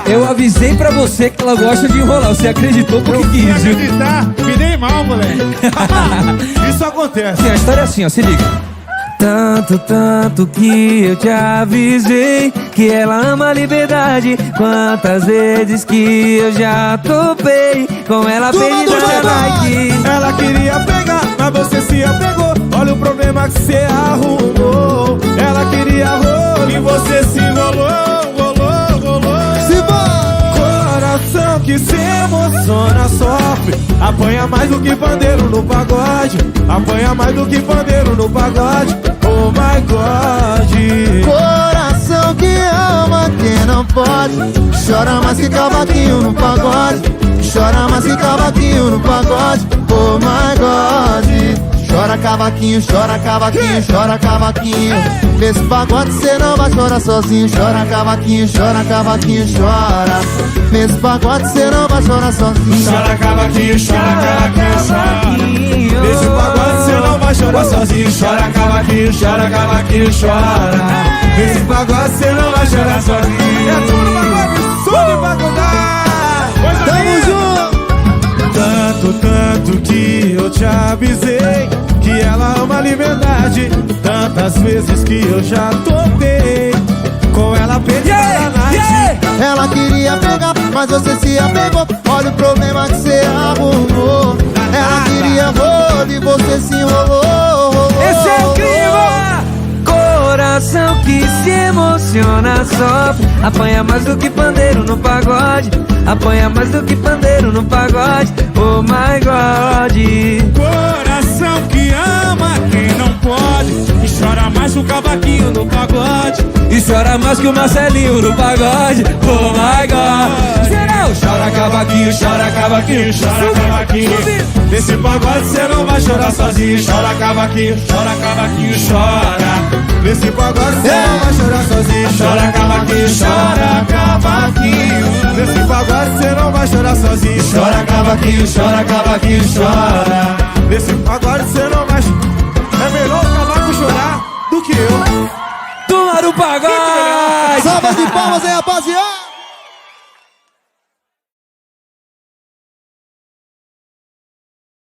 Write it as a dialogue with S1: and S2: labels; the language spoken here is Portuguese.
S1: Eu avisei pra você que ela gosta de enrolar. Você acreditou porque quis, viu?
S2: Acreditar, me dei mal, moleque. Isso acontece.
S1: Sim, a história é assim, ó, se liga. Tanto que eu te avisei que ela ama a liberdade. Quantas vezes que eu já topei com ela pedindo like.
S2: Ela queria pegar, mas você se apegou. Olha o problema que você arrumou. Ela queria rolo e você se enrolou. Coração que se emociona sofre. Apanha mais do que pandeiro no pagode. Apanha mais do que pandeiro no pagode. Oh my God.
S3: Coração que ama quem não pode. Chora mais que cavaquinho no pagode. Chora mais que cavaquinho no pagode. Oh my God. Chora cavaquinho, chora cavaquinho, chora cavaquinho. Nesse pagode cê não vai chorar sozinho. Chora cavaquinho, chora cavaquinho, chora. Nesse pagode cê não vai chorar sozinho.
S2: Chora cavaquinho, chora cavaquinho, chora. Nesse pagode cê não vai chorar sozinho. Chora cavaquinho, chora cavaquinho, chora. Nesse pagode cê não vai chorar sozinho. É tudo pagode, sube pra contar.
S3: Tamo junto!
S2: Tanto que eu te avisei que ela ama a liberdade. Tantas vezes que eu já topei com ela pedindo night.
S3: Ela queria pegar, mas você se apegou. Olha o problema que você arrumou. Ela queria rolo e você se enrolou.
S1: Esse é incrível! Coração que se emociona sofre. Apanha mais do que pandeiro no pagode. Apanha mais do que pandeiro no pagode. Oh my God.
S2: Coração que ama quem não pode. E chora mais que o cavaquinho no pagode.
S1: E chora mais que o Marcelinho no pagode. Oh my God. Geral, chora cavaquinho, chora cavaquinho,
S2: Chora cavaquinho. Nesse pagode cê não vai chorar sozinho. Chora cavaquinho, chora. Nesse pagode cê não vai chorar sozinho. Chora cavaquinho, chora cavaquinho. Nesse pagode cê não vai chorar sozinho. Chora cavaquinho, chora. Nesse pagode cê não vai. É melhor o cavaco chorar do que eu.
S1: Turma do pagode!
S3: Salva de palmas aí, rapaziada!